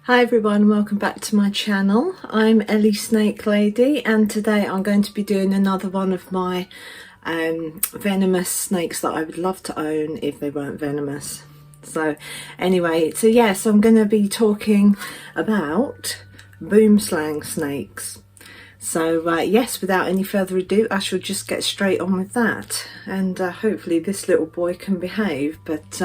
Hi everyone, welcome back to my channel. I'm Ellie Snake Lady, and today I'm going to be doing another one of my venomous snakes that I would love to own if they weren't venomous. So anyway, so I'm going to be talking about Boomslang snakes. So yes, without any further ado, I shall just get straight on with that, and hopefully this little boy can behave, but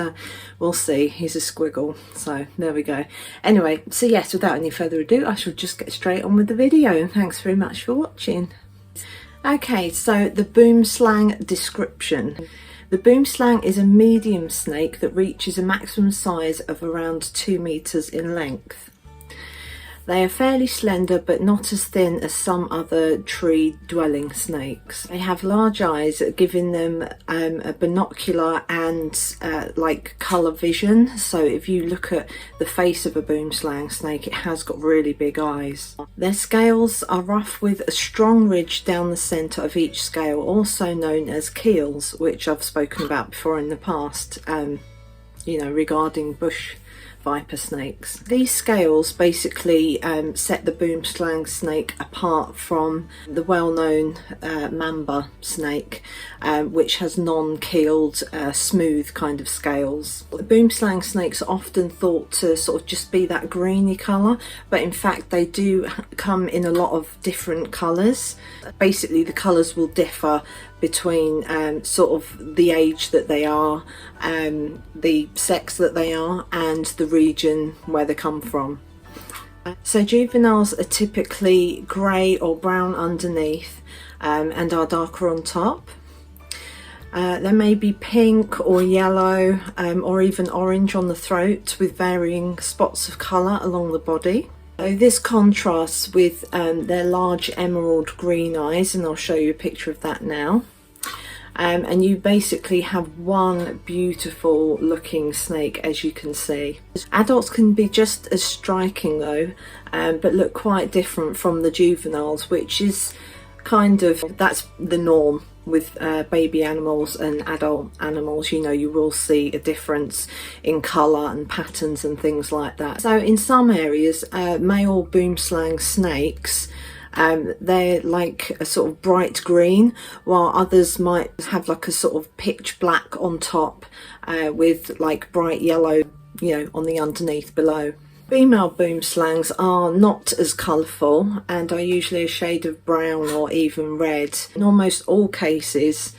we'll see. He's a squiggle, so there we go. Anyway, so yes, without any further ado, I shall just get straight on with the video. Thanks very much for watching. Okay, so the Boomslang description. The Boomslang is a medium snake that reaches a maximum size of around 2 meters in length. They are fairly slender but not as thin as some other tree-dwelling snakes. They have large eyes, giving them a binocular and like colour vision. So if you look at the face of a boomslang snake, it has got really big eyes. Their scales are rough with a strong ridge down the centre of each scale, also known as keels, which I've spoken about before in the past, you know, regarding bush viper snakes. These scales basically set the boomslang snake apart from the well-known mamba snake, which has non-keeled smooth kind of scales. The boomslang snakes are often thought to sort of just be that greeny colour, but in fact they do come in a lot of different colours. Basically the colours will differ between sort of the age that they are, the sex that they are, and the region where they come from. So juveniles are typically grey or brown underneath and are darker on top. They may be pink or yellow or even orange on the throat, with varying spots of colour along the body. So this contrasts with their large emerald green eyes, and I'll show you a picture of that now. And you basically have one beautiful looking snake, as you can see. Adults can be just as striking though, but look quite different from the juveniles, which is kind of, that's the norm with baby animals and adult animals. You know, you will see a difference in colour and patterns and things like that. So in some areas, male boomslang snakes, they're like a sort of bright green, while others might have like a sort of pitch black on top with like bright yellow, you know, on the underneath below. Female boomslangs are not as colourful and are usually a shade of brown or even red. In almost all cases,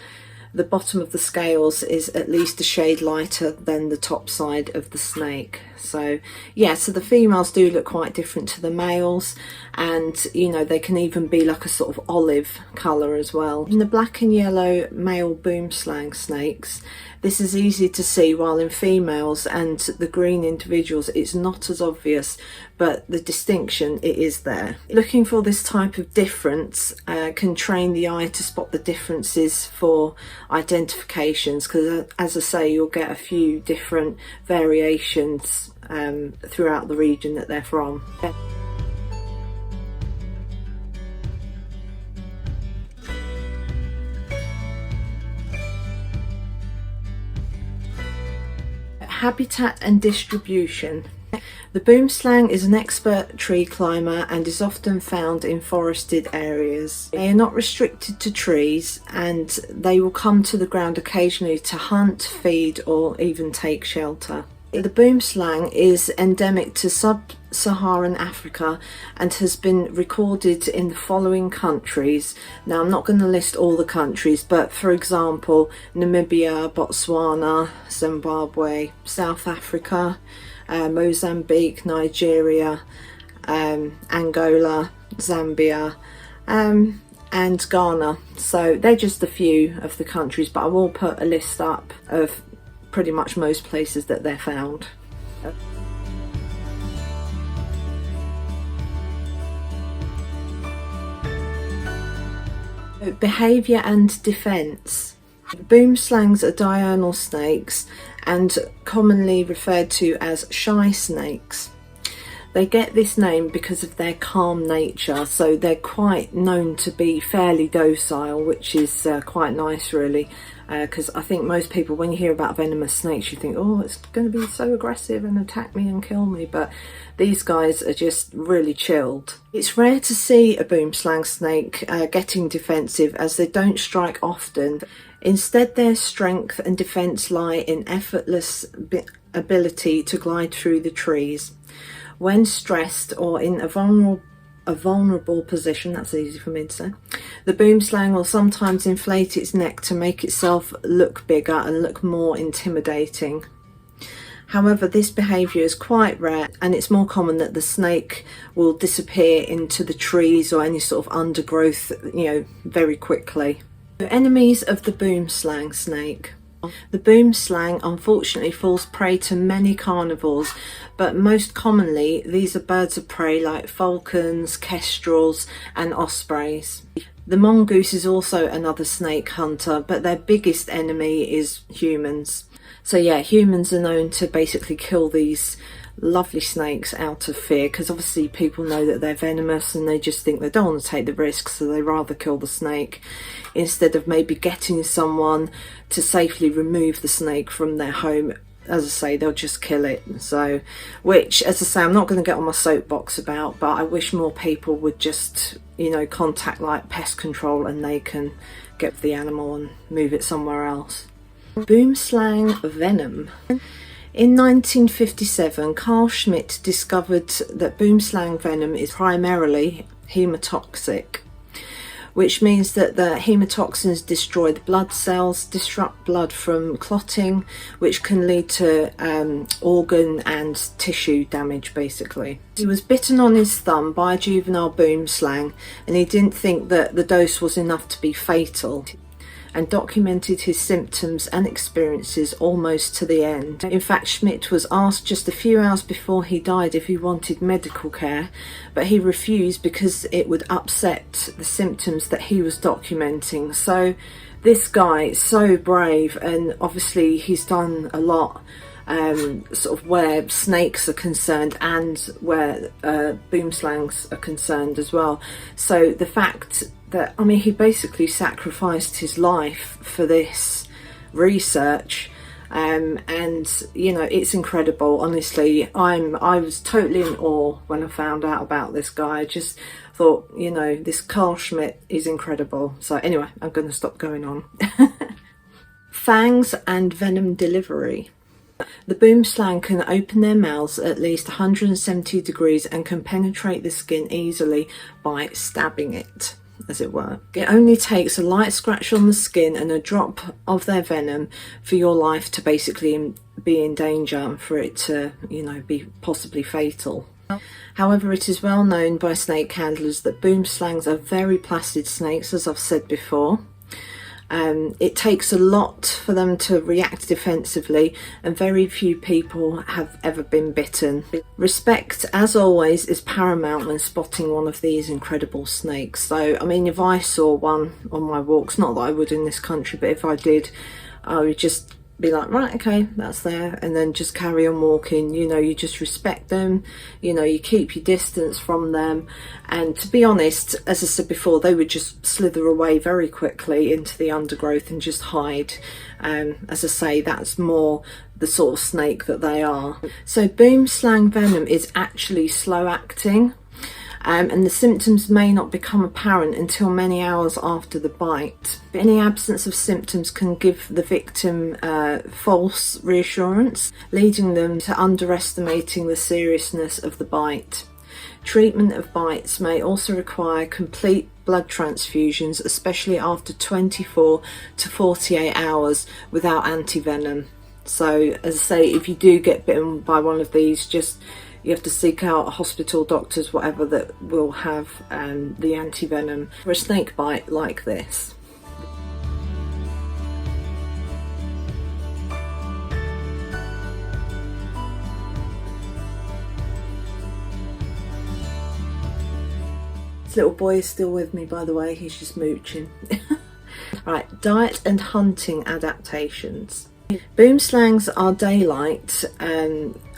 the bottom of the scales is at least a shade lighter than the top side of the snake. So yeah, so the females do look quite different to the males, and you know, they can even be like a sort of olive colour as well. In the black and yellow male boomslang snakes, this is easy to see, while in females and the green individuals it's not as obvious, but the distinction, it is there. Looking for this type of difference can train the eye to spot the differences for identifications, because as I say, you'll get a few different variations throughout the region that they're from. Habitat and distribution. The boomslang is an expert tree climber and is often found in forested areas. They are not restricted to trees, and they will come to the ground occasionally to hunt, feed, or even take shelter. The boomslang is endemic to sub-Saharan Africa and has been recorded in the following countries. Now, I'm not going to list all the countries, but for example, Namibia, Botswana, Zimbabwe, South Africa, Mozambique, Nigeria, Angola, Zambia, and Ghana. So they're just a few of the countries, but I will put a list up of pretty much most places that they're found. Behaviour and defence. Boomslangs are diurnal snakes and commonly referred to as shy snakes. They get this name because of their calm nature, so they're quite known to be fairly docile, which is quite nice really, because I think most people, when you hear about venomous snakes, you think, oh, it's going to be so aggressive and attack me and kill me, but these guys are just really chilled. It's rare to see a boomslang snake getting defensive, as they don't strike often. Instead, their strength and defense lie in effortless ability to glide through the trees. When stressed or in a vulnerable position, that's easy for me to say, the boomslang will sometimes inflate its neck to make itself look bigger and look more intimidating. However, this behaviour is quite rare, and it's more common that the snake will disappear into the trees or any sort of undergrowth, very quickly. The enemies of the boomslang snake. The boomslang unfortunately falls prey to many carnivores, but most commonly these are birds of prey like falcons, kestrels and ospreys. The mongoose is also another snake hunter, but their biggest enemy is humans. So yeah, humans are known to basically kill these lovely snakes out of fear, because obviously people know that they're venomous and they just think they don't want to take the risk, so they rather kill the snake instead of maybe getting someone to safely remove the snake from their home. As I say, they'll just kill it. So, which, as I say, I'm not going to get on my soapbox about, but I wish more people would just, contact like pest control and they can get the animal and move it somewhere else. Boomslang venom. In 1957, Carl Schmidt discovered that boomslang venom is primarily hemotoxic, which means that the hemotoxins destroy the blood cells, disrupt blood from clotting, which can lead to organ and tissue damage basically. He was bitten on his thumb by a juvenile boomslang, and he didn't think that the dose was enough to be fatal, and documented his symptoms and experiences almost to the end. In fact, Schmidt was asked just a few hours before he died if he wanted medical care, but he refused because it would upset the symptoms that he was documenting. So this guy is so brave, and obviously he's done a lot sort of where snakes are concerned and where boomslangs are concerned as well. So the fact that, he basically sacrificed his life for this research, and it's incredible. Honestly, I was totally in awe when I found out about this guy. I just thought, this Carl Schmidt is incredible. So anyway, I'm going to stop going on. Fangs and Venom Delivery. The boomslang can open their mouths at least 170 degrees and can penetrate the skin easily by stabbing it, as it were. It only takes a light scratch on the skin and a drop of their venom for your life to basically be in danger and for it to, be possibly fatal. However, it is well known by snake handlers that boomslangs are very placid snakes, as I've said before. It takes a lot for them to react defensively, and very few people have ever been bitten. Respect, as always, is paramount when spotting one of these incredible snakes. So, if I saw one on my walks, not that I would in this country, but if I did, I would just be like, right, okay, that's there, and then just carry on walking. You just respect them, you keep your distance from them, and to be honest, as I said before, they would just slither away very quickly into the undergrowth and just hide. As I say, that's more the sort of snake that they are. So boomslang venom is actually slow acting, and the symptoms may not become apparent until many hours after the bite. Any absence of symptoms can give the victim false reassurance, leading them to underestimating the seriousness of the bite. Treatment of bites may also require complete blood transfusions, especially after 24 to 48 hours without antivenom. So, as I say, if you do get bitten by one of these, you have to seek out a hospital, doctors, whatever, that will have the antivenom for a snake bite like this. This little boy is still with me, by the way, he's just mooching. Right, diet and hunting adaptations. Boomslangs are daylight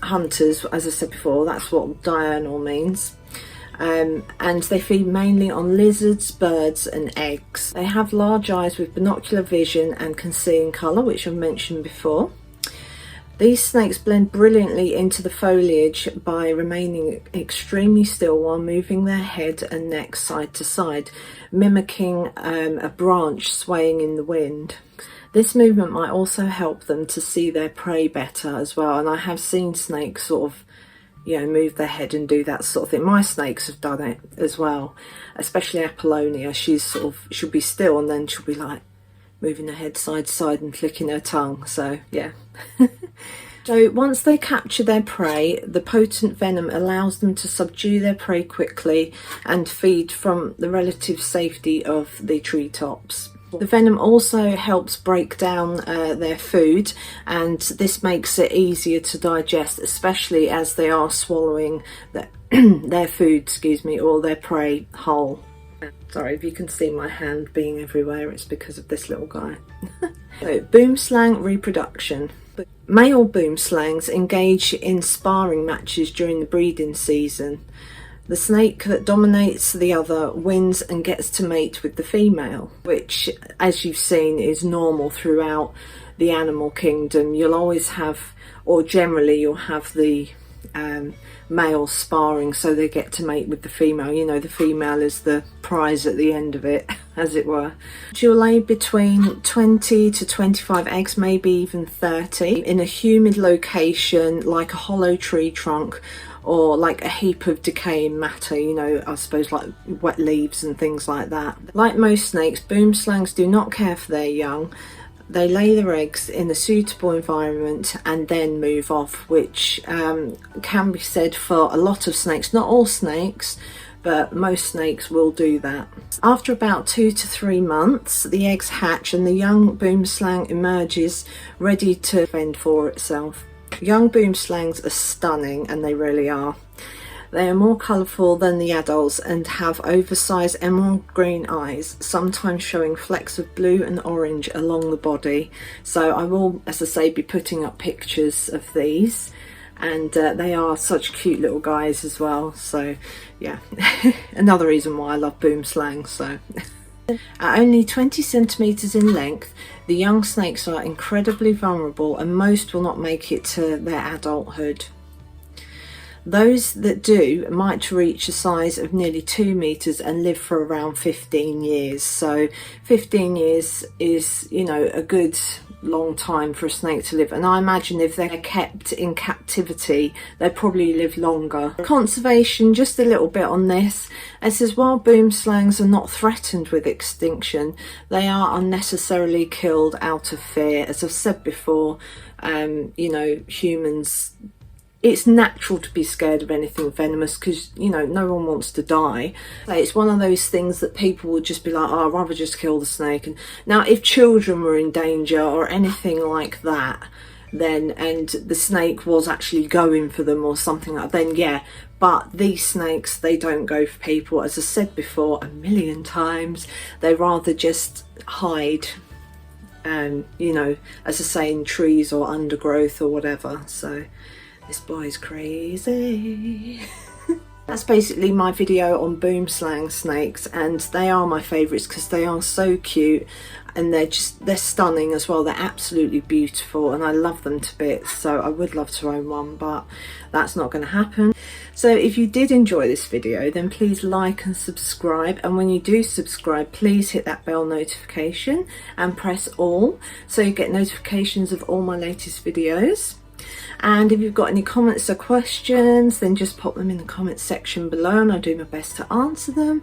hunters, as I said before. That's what diurnal means. And they feed mainly on lizards, birds and eggs. They have large eyes with binocular vision and can see in colour, which I've mentioned before. These snakes blend brilliantly into the foliage by remaining extremely still while moving their head and neck side to side, mimicking a branch swaying in the wind. This movement might also help them to see their prey better as well, and I have seen snakes sort of, you know, move their head and do that sort of thing. My snakes have done it as well, especially Apollonia. She'll be still and then she'll be like moving her head side to side and flicking her tongue, so yeah. So once they capture their prey, the potent venom allows them to subdue their prey quickly and feed from the relative safety of the treetops. The venom also helps break down their food, and this makes it easier to digest, especially as they are swallowing their food, or their prey whole. Sorry if you can see my hand being everywhere, it's because of this little guy. So, boomslang reproduction. Male boomslangs engage in sparring matches during the breeding season. The snake that dominates the other wins and gets to mate with the female, which, as you've seen, is normal throughout the animal kingdom. You'll always have, or generally you'll have the male sparring, so they get to mate with the female. You know, the female is the prize at the end of it, as it were. She'll lay between 20 to 25 eggs, maybe even 30, in a humid location like a hollow tree trunk, or like a heap of decaying matter, you know, I suppose like wet leaves and things like that. Like most snakes, boomslangs do not care for their young. They lay their eggs in a suitable environment and then move off, which can be said for a lot of snakes. Not all snakes, but most snakes will do that. After about 2 to 3 months, the eggs hatch and the young boomslang emerges ready to fend for itself. Young boomslangs are stunning, and they really are. They are more colourful than the adults and have oversized emerald green eyes, sometimes showing flecks of blue and orange along the body. So I will, as I say, be putting up pictures of these, and they are such cute little guys as well. So yeah, another reason why I love boomslangs. So at only 20 centimeters in length, the young snakes are incredibly vulnerable, and most will not make it to their adulthood. Those that do might reach a size of nearly 2 meters and live for around 15 years. So 15 years is, you know, a good long time for a snake to live, and I imagine if they're kept in captivity they probably live longer. Conservation, just a little bit on this. It says while boomslangs are not threatened with extinction, they are unnecessarily killed out of fear. As I've said before, you know, humans, it's natural to be scared of anything venomous because, you know, no one wants to die. It's one of those things that people would just be like, oh, I'd rather just kill the snake. And now if children were in danger or anything like that, then, and the snake was actually going for them or something like that, then yeah. But these snakes, they don't go for people. As I said before a million times, they rather just hide, you know, as I say, in trees or undergrowth or whatever. So this boy's crazy. That's basically my video on boomslang snakes, and they are my favourites because they are so cute and they're stunning as well. They're absolutely beautiful and I love them to bits. So I would love to own one, but that's not going to happen. So if you did enjoy this video, then please like and subscribe, and when you do subscribe, please hit that bell notification and press all so you get notifications of all my latest videos. And if you've got any comments or questions, then just pop them in the comments section below and I'll do my best to answer them.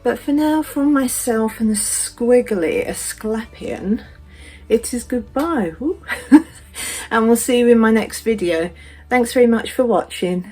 But for now, from myself and the squiggly Asclepian, it is goodbye. And we'll see you in my next video. Thanks very much for watching.